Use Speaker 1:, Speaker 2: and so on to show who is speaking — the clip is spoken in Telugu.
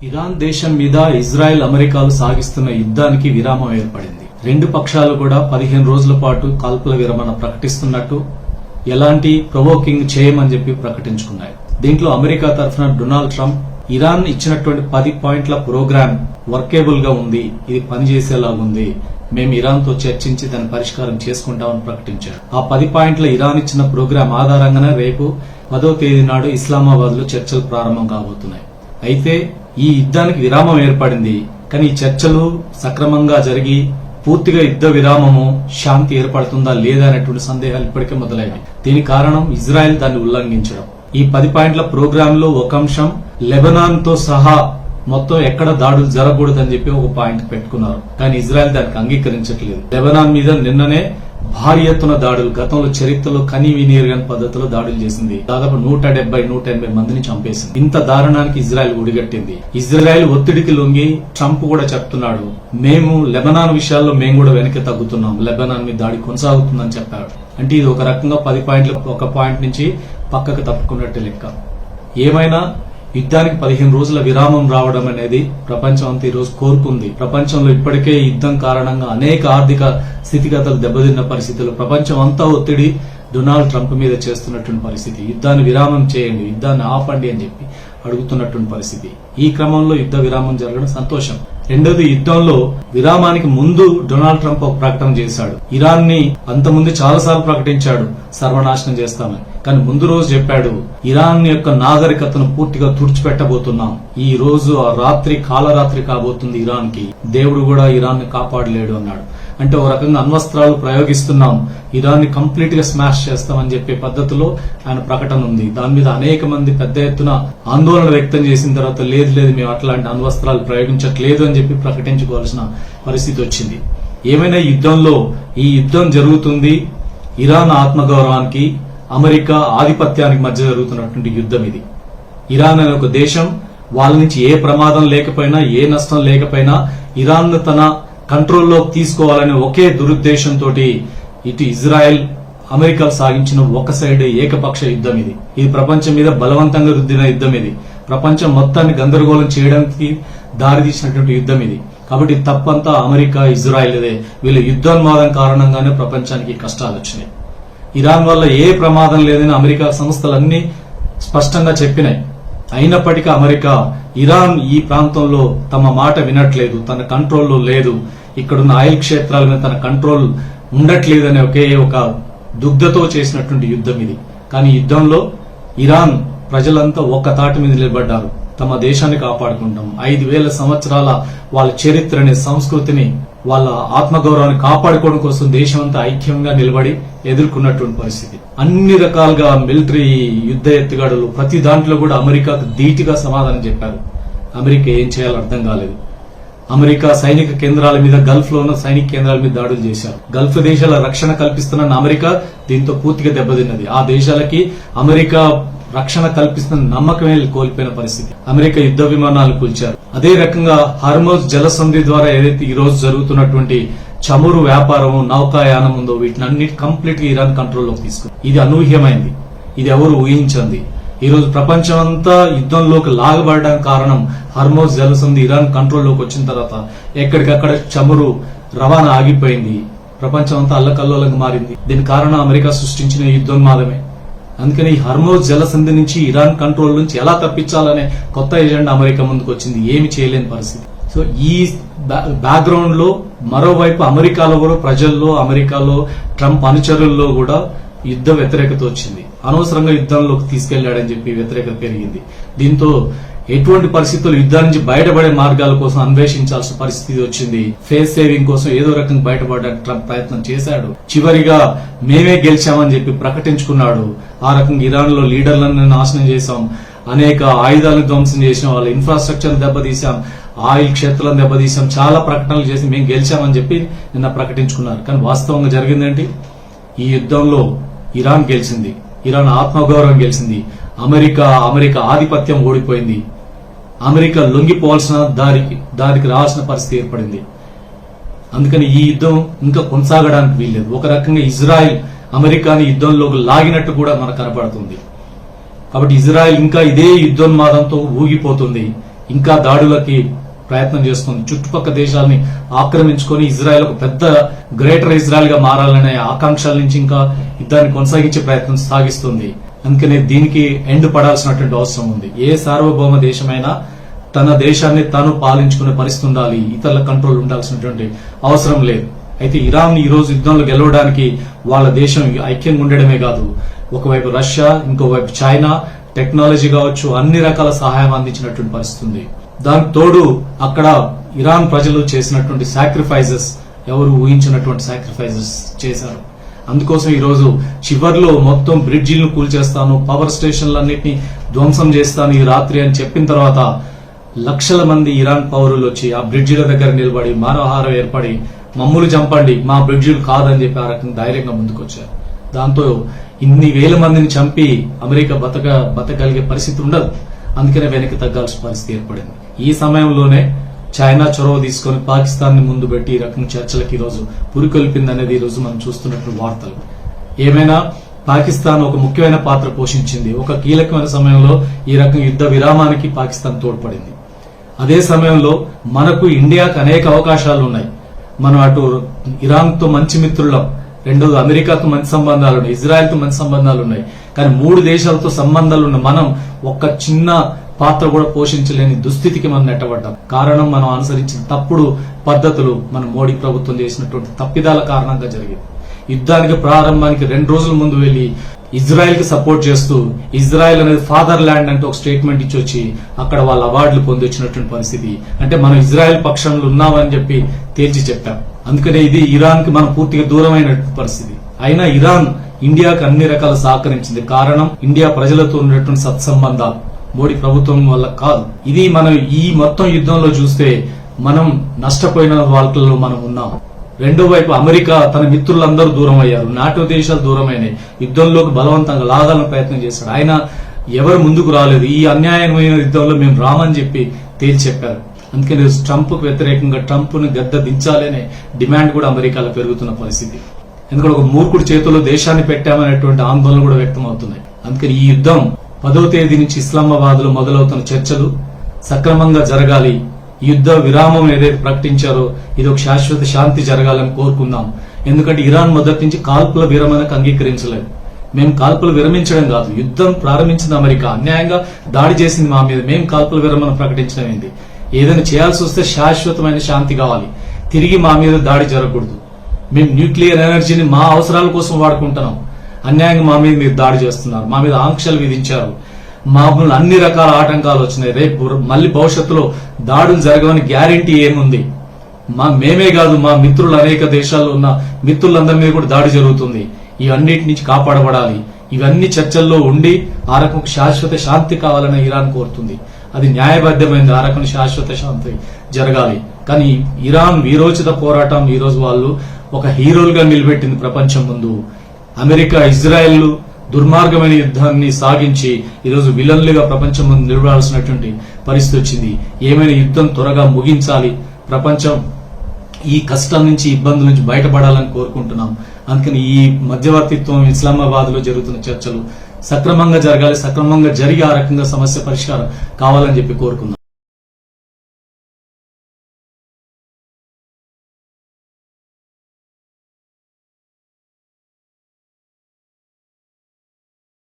Speaker 1: ఇరాన్ దేశం మీద ఇజ్రాయెల్ అమెరికాలు సాగిస్తున్న యుద్ధానికి విరామం ఏర్పడింది. రెండు పక్షాలు కూడా 15 రోజుల పాటు కాల్పుల విరమణ ప్రకటిస్తున్నట్టు, ఎలాంటి ప్రొవోకింగ్ చేయమని చెప్పి ప్రకటించుకున్నాయి. దీంట్లో అమెరికా తరఫున డొనాల్డ్ ట్రంప్ ఇరాన్ ఇచ్చినటువంటి 10 పాయింట్ల ప్రోగ్రామ్ వర్కేబుల్ గా ఉంది, ఇది పనిచేసేలాగుంది, మేము ఇరాన్ తో చర్చించి దాని పరిష్కారం చేసుకుంటామని ప్రకటించారు. ఆ 10 పాయింట్ల ఇరాన్ ఇచ్చిన ప్రోగ్రాం ఆధారంగానే రేపు 10వ తేదీ నాడు ఇస్లామాబాద్ లో చర్చలు ప్రారంభం కాబోతున్నాయి. అయితే ఈ యుద్ధానికి విరామం ఏర్పడింది, కానీ ఈ చర్చలు సక్రమంగా జరిగి పూర్తిగా యుద్ధ విరామము శాంతి ఏర్పడుతుందా లేదా అనేటువంటి సందేహాలు ఇప్పటికే మొదలైనవి. దీనికి కారణం ఇజ్రాయెల్ దాన్ని ఉల్లంఘించడం. ఈ 10 పాయింట్ల ప్రోగ్రామ్ లో ఒక అంశం లెబనాన్ తో సహా మొత్తం ఎక్కడ దాడులు జరగకూడదని చెప్పి ఒక పాయింట్ పెట్టుకున్నారు. కానీ ఇజ్రాయెల్ దానికి అంగీకరించట్లేదు. లెబనాన్ మీద నిన్ననే భారీ ఎత్తున దాడులు, గతంలో చరిత్రలో కనీ వినీయని పద్ధతిలో దాడులు చేసింది. దాదాపు 170-180 మందిని చంపేసింది. ఇంత దారుణానికి ఇజ్రాయెల్ ఒడిగట్టింది. ఇజ్రాయెల్ ఒత్తిడికి లొంగి ట్రంప్ కూడా చెప్తున్నాడు, మేము లెబనాన్ విషయాల్లో మేము కూడా వెనక్కి తగ్గుతున్నాం, లెబనాన్ మీద దాడి కొనసాగుతుందని చెప్పాడు. అంటే ఇది ఒక రకంగా 10 పాయింట్లు ఒక పాయింట్ నుంచి పక్కకు తప్పుకున్నట్టు లెక్క. ఏమైనా యుద్ధానికి 15 రోజుల విరామం రావడం అనేది ప్రపంచం అంతా ఈ రోజు కోరుకుంది. ప్రపంచంలో ఇప్పటికే యుద్ధం కారణంగా అనేక ఆర్థిక స్థితిగతులు దెబ్బతిన్న పరిస్థితులు, ప్రపంచం అంతా ఒత్తిడి డొనాల్డ్ ట్రంప్ మీద చేస్తున్నటువంటి పరిస్థితి. యుద్ధాన్ని విరామం చేయండి, యుద్ధాన్ని ఆపండి అని చెప్పి అడుగుతున్నటువంటి పరిస్థితి. ఈ క్రమంలో యుద్ధ విరామం జరగడం సంతోషం. రెండోది, యుద్ధంలో విరామానికి ముందు డొనాల్డ్ ట్రంప్ ఒక ప్రకటన చేశాడు. ఇరాన్ ని అంతకుముందు చాలాసార్లు ప్రకటించాడు సర్వనాశనం చేస్తామని, కానీ ముందు రోజు చెప్పాడు ఇరాన్ యొక్క నాగరికతను పూర్తిగా తుడిచిపెట్టబోతున్నాం. ఈ రోజు ఆ రాత్రి కాలరాత్రి కాబోతుంది ఇరాన్ కి, దేవుడు కూడా ఇరాన్ ని కాపాడలేడు అన్నాడు. అంటే ఒక రకంగా అణ్వస్త్రాలు ప్రయోగిస్తున్నాం, ఇరాన్ ని కంప్లీట్ గా స్మాష్ చేస్తామని చెప్పే పద్ధతిలో ఆయన ప్రకటన ఉంది. దాని మీద అనేక మంది పెద్ద ఎత్తున ఆందోళన వ్యక్తం చేసిన తర్వాత లేదు మేము అట్లాంటి అణ్వస్త్రాలు ప్రయోగించట్లేదు అని చెప్పి ప్రకటించుకోవాల్సిన పరిస్థితి వచ్చింది. ఏమైనా యుద్ధంలో ఈ యుద్ధం జరుగుతుంది ఇరాన్ ఆత్మగౌరవానికి, అమెరికా ఆధిపత్యానికి మధ్య జరుగుతున్నటువంటి యుద్ధం ఇది. ఇరాన్ అనే ఒక దేశం, వాళ్ళ నుంచి ఏ ప్రమాదం లేకపోయినా ఏ నష్టం లేకపోయినా ఇరాన్ ను తన కంట్రోల్లో తీసుకోవాలనే ఒకే దురుద్దేశంతో ఇటు ఇజ్రాయెల్ అమెరికా సాగించిన ఒక సైడ్ ఏకపక్ష యుద్ధం ఇది. ఇది ప్రపంచం మీద బలవంతంగా రుద్దిన యుద్ధం ఇది. ప్రపంచం మొత్తాన్ని గందరగోళం చేయడానికి దారితీసినటువంటి యుద్ధం ఇది. కాబట్టి తప్పంతా అమెరికా ఇజ్రాయెల్దే. వీళ్ళ యుద్ధోన్మాదం కారణంగానే ప్రపంచానికి కష్టాలు వచ్చినాయి. ఇరాన్ వల్ల ఏ ప్రమాదం లేదని అమెరికా సంస్థలన్నీ స్పష్టంగా చెప్పినాయి. అయినప్పటికీ అమెరికా ఇరాన్ ఈ ప్రాంతంలో తమ మాట వినట్లేదు, తన కంట్రోల్లో లేదు, ఇక్కడున్న ఆయిల్ క్షేత్రాల మీద తన కంట్రోల్ ఉండట్లేదనే ఒకే ఒక దుగ్ధతో చేసినటువంటి యుద్ధం ఇది. కానీ యుద్ధంలో ఇరాన్ ప్రజలంతా ఒక్క తాటి మీద నిలబడ్డారు, తమ దేశాన్ని కాపాడుకుంటాం, 5000 సంవత్సరాల వాళ్ళ చరిత్రని, సంస్కృతిని, వాళ్ళ ఆత్మగౌరవాన్ని కాపాడుకోవడం కోసం దేశం అంతా ఐక్యంగా నిలబడి ఎదుర్కొన్నటువంటి పరిస్థితి. అన్ని రకాలుగా మిలిటరీ యుద్ధ ఎత్తుగడలు ప్రతి దాంట్లో కూడా అమెరికాకు ధీటుగా సమాధానం చెప్పారు. అమెరికా ఏం చేయాలో అర్థం కాలేదు. అమెరికా సైనిక కేంద్రాల మీద, గల్ఫ్ లో ఉన్న సైనిక కేంద్రాల మీద దాడులు చేశారు. గల్ఫ్ దేశాల రక్షణ కల్పిస్తున్న అమెరికా దీంతో పూర్తిగా దెబ్బతిన్నది. ఆ దేశాలకి అమెరికా రక్షణ కల్పిస్తున్న నమ్మకమే కోల్పోయిన పరిస్థితి. అమెరికా యుద్ధ విమానాలు కూల్చారు. అదే రకంగా హార్మోజ్ జలసంధి ద్వారా ఏదైతే ఈ రోజు జరుగుతున్నటువంటి చమురు వ్యాపారం, నౌకాయానం ఉందో వీటిని కంప్లీట్ గా ఇరాన్ కంట్రోల్లోకి తీసుకుంది. ఇది అనూహ్యమైంది, ఇది ఎవరు ఊహించింది. ఈ రోజు ప్రపంచం అంతా యుద్ధంలోకి లాగబడడానికి కారణం హార్మోజ్ జలసంధి ఇరాన్ కంట్రోల్లోకి వచ్చిన తర్వాత ఎక్కడికక్కడ చమురు రవాణా ఆగిపోయింది. ప్రపంచం అంతా అల్లకల్లోలంగా మారింది. దీని కారణం అమెరికా సృష్టించిన యుద్ధోన్మాదమే. అందుకని ఈ హార్మోజ్ జలసంధి నుంచి ఇరాన్ కంట్రోల్ నుంచి ఎలా తప్పించాలనే కొత్త ఎజెండా అమెరికా ముందుకు వచ్చింది. ఏమి చేయలేని పరిస్థితి. సో ఈ బ్యాక్గ్రౌండ్ లో మరోవైపు అమెరికాలో కూడా ప్రజల్లో, అమెరికాలో ట్రంప్ అనుచరుల్లో కూడా యుద్ధ వ్యతిరేకత వచ్చింది. అనవసరంగా యుద్ధంలోకి తీసుకెళ్లాడని చెప్పి వ్యతిరేకత పెరిగింది. దీంతో ఎటువంటి పరిస్థితుల్లో యుద్ధం నుంచి బయటపడే మార్గాల కోసం అన్వేషించాల్సిన పరిస్థితి వచ్చింది. ఫేస్ సేవింగ్ కోసం ఏదో రకంగా బయటపడడానికి ట్రంప్ ప్రయత్నం చేశాడు. చివరిగా మేమే గెలిచామని చెప్పి ప్రకటించుకున్నాడు. ఆ రకంగా ఇరాన్ లో లీడర్లను నాశనం చేశాం, అనేక ఆయుధాలను ధ్వంసం చేసాం, వాళ్ళ ఇన్ఫ్రాస్ట్రక్చర్ దెబ్బతీశాం, ఆయిల్ క్షేత్రాలను దెబ్బతీశాం, చాలా ప్రకటనలు చేసి మేము గెలిచామని చెప్పి నిన్న ప్రకటించుకున్నారు. కానీ వాస్తవంగా జరిగిందేంటి? ఈ యుద్ధంలో ఇరాన్ గెలిచింది, ఇరాన్ ఆత్మగౌరవం గెలిచింది, అమెరికా ఆధిపత్యం ఓడిపోయింది. అమెరికా లొంగిపోవాల్సిన దారికి రావాల్సిన పరిస్థితి ఏర్పడింది. అందుకని ఈ యుద్ధం ఇంకా కొనసాగడానికి వీల్లేదు. ఒక రకంగా ఇజ్రాయెల్ అమెరికాని యుద్ధంలోకి లాగినట్టు కూడా మనకు కనపడుతుంది. కాబట్టి ఇజ్రాయెల్ ఇంకా ఇదే యుద్ధోన్మాదంతో ఊగిపోతుంది. ఇంకా దాడులకి ప్రయత్నం చేస్తుంది. చుట్టుపక్కల దేశాలని ఆక్రమించుకొని ఇజ్రాయెల్ ఒక పెద్ద గ్రేటర్ ఇజ్రాయెల్ గా మారాలనే ఆకాంక్షల నుంచి ఇంకా యుద్ధాన్ని కొనసాగించే ప్రయత్నం సాగిస్తుంది. అందుకనే దీనికి ఎండ్ పడాల్సినటువంటి అవసరం ఉంది. ఏ సార్వభౌమ దేశమైనా తన దేశాన్ని తాను పాలించుకునే పరిస్థితి ఉండాలి, ఇతరుల కంట్రోల్ ఉండాల్సినటువంటి అవసరం లేదు. అయితే ఇరాన్ ఈ రోజు యుద్ధంలో గెలవడానికి వాళ్ళ దేశం ఐక్యంగా ఉండడమే కాదు, ఒకవైపు రష్యా, ఇంకోవైపు చైనా టెక్నాలజీ కావచ్చు అన్ని రకాల సహాయం అందించినటువంటి పరిస్థితి ఉంది. దానికి తోడు అక్కడ ఇరాన్ ప్రజలు చేసినటువంటి సాక్రిఫైజెస్ ఎవరు ఊహించినటువంటి సాక్రిఫైజెస్ చేశారు. అందుకోసం ఈ రోజు చివర్లో మొత్తం బ్రిడ్జిలను కూల్చేస్తాను, పవర్ స్టేషన్లన్నింటినీ ధ్వంసం చేస్తాను ఈ రాత్రి అని చెప్పిన తర్వాత లక్షల మంది ఇరాన్ పౌరులు వచ్చి ఆ బ్రిడ్జిల దగ్గర నిలబడి మానవహారం ఏర్పడి మమ్ములు చంపండి, మా బ్రిడ్జిలు కాదని చెప్పి ఆ రకంగా ధైర్యంగా ముందుకొచ్చారు. దాంతో ఇన్ని వేల మందిని చంపి అమెరికా బతకగలిగే పరిస్థితి ఉండదు. అందుకనే వెనక్కి తగ్గాల్సిన పరిస్థితి ఏర్పడింది. ఈ సమయంలోనే చైనా చొరవ తీసుకుని పాకిస్తాన్ ని ముందు పెట్టి ఈ రకం చర్చలకు ఈ రోజు పురికొల్పింది అనేది ఈ రోజు మనం చూస్తున్నటువంటి వార్తలు. ఏమైనా పాకిస్తాన్ ఒక ముఖ్యమైన పాత్ర పోషించింది. ఒక కీలకమైన సమయంలో ఈ రకం యుద్ధ విరామానికి పాకిస్తాన్ తోడ్పడింది. అదే సమయంలో మనకు ఇండియాకు అనేక అవకాశాలు ఉన్నాయి. మనం అటు ఇరాన్ తో మంచి మిత్రులం, రెండోది అమెరికాతో మంచి సంబంధాలు ఉన్నాయి, ఇజ్రాయెల్ తో మంచి సంబంధాలు ఉన్నాయి. కానీ 3 దేశాలతో సంబంధాలు ఉన్న మనం ఒక్క చిన్న పాత్ర కూడా పోషించలేని దుస్థితికి మనం నెట్టబడ్డాం. కారణం మనం అనుసరించిన తప్పుడు పద్ధతులు, మన మోడీ ప్రభుత్వం చేసినటువంటి తప్పిదాల కారణంగా జరిగింది. యుద్ధానికి ప్రారంభానికి 2 రోజుల ముందు వెళ్లి ఇజ్రాయెల్ కి సపోర్ట్ చేస్తూ ఇజ్రాయెల్ అనేది ఫాదర్ ల్యాండ్ అంటే ఒక స్టేట్మెంట్ ఇచ్చి వచ్చి అక్కడ వాళ్ళ అవార్డులు పొంది వచ్చినటువంటి పరిస్థితి. అంటే మనం ఇజ్రాయెల్ పక్షంలో ఉన్నామని చెప్పి తేల్చి చెప్పాం. అందుకనే ఇది ఇరాన్ కి మనం పూర్తిగా దూరమైన పరిస్థితి. అయినా ఇరాన్ ఇండియాకు అన్ని రకాల సహకరించింది. కారణం ఇండియా ప్రజలతో ఉన్నటువంటి సత్సంబంధాలు, మోడీ ప్రభుత్వం వల్ల కాదు. ఇది మనం ఈ మొత్తం యుద్ధంలో చూస్తే మనం నష్టపోయిన వాళ్ళలో మనం ఉన్నాం. రెండో వైపు అమెరికా తన మిత్రులందరూ దూరం అయ్యారు, నాటో దేశాలు దూరమైనాయి. యుద్ధంలోకి బలవంతంగా లాగాలని ప్రయత్నం చేశాడు. ఆయన ఎవరు ముందుకు రాలేదు. ఈ అన్యాయమైన యుద్ధంలో మేము రామని చెప్పి తేల్చి చెప్పారు. అందుకని ట్రంప్ కు వ్యతిరేకంగా ట్రంప్ ను గద్ద దించాలనే డిమాండ్ కూడా అమెరికాలో పెరుగుతున్న పరిస్థితి. ఎందుకంటే ఒక మూర్ఖుడి చేతుల్లో దేశాన్ని పెట్టామనేటువంటి ఆందోళన కూడా వ్యక్తం అవుతున్నాయి. అందుకని ఈ యుద్ధం 10వ తేదీ నుంచి ఇస్లామాబాద్ లో మొదలవుతున్న చర్చలు సక్రమంగా జరగాలి. యుద్ధ విరామం ఏదైతే ప్రకటించారో ఇది ఒక శాశ్వత శాంతి జరగాలని కోరుకుందాం. ఎందుకంటే ఇరాన్ మొదటి నుంచి కాల్పుల విరమణకు అంగీకరించలేదు. మేము కాల్పులు విరమించడం కాదు, యుద్ధం ప్రారంభించింది అమెరికా, అన్యాయంగా దాడి చేసింది మా మీద, మేము కాల్పుల విరమణ ప్రకటించడం ఏంది? ఏదైనా చేయాల్సి వస్తే శాశ్వతమైన శాంతి కావాలి, తిరిగి మా మీద దాడి జరగకూడదు. మేము న్యూక్లియర్ ఎనర్జీని మా అవసరాల కోసం వాడుకుంటున్నాం, అన్యాయంగా మా మీద మీరు దాడి చేస్తున్నారు, మా మీద ఆంక్షలు విధించారు, మామూలు అన్ని రకాల ఆటంకాలు వచ్చినాయి. రేపు మళ్ళీ భవిష్యత్తులో దాడులు జరగవని గ్యారంటీ ఏముంది? మేమే కాదు, మా మిత్రులు అనేక దేశాల్లో ఉన్న మిత్రులందరి మీద కూడా దాడి జరుగుతుంది. ఇవన్నిటి నుంచి కాపాడబడాలి. ఇవన్నీ చర్చల్లో ఉండి ఆ రకం శాశ్వత శాంతి కావాలని ఇరాన్ కోరుతుంది. అది న్యాయబద్ధమైంది, ఆ రకం శాశ్వత శాంతి జరగాలి. కానీ ఇరాన్ వీరోచిత పోరాటం ఈ రోజు వాళ్ళు ఒక హీరోలుగా నిలబెట్టింది ప్రపంచం ముందు. అమెరికా, ఇజ్రాయెల్ దుర్మార్గమైన యుద్ధాన్ని సాగించి ఈరోజు విలన్లుగా ప్రపంచం ముందు నిలబడాల్సినటువంటి పరిస్థితి వచ్చింది. ఏమైనా యుద్ధం త్వరగా ముగించాలి, ప్రపంచం ఈ కష్టం నుంచి, ఇబ్బందుల నుంచి బయటపడాలని కోరుకుంటున్నాం. అందుకని ఈ మధ్యవర్తిత్వం, ఇస్లామాబాద్ లో జరుగుతున్న చర్చలు సక్రమంగా జరగాలి, సక్రమంగా జరిగి ఆ రకంగా సమస్య పరిష్కారం కావాలని చెప్పి కోరుకుందాం.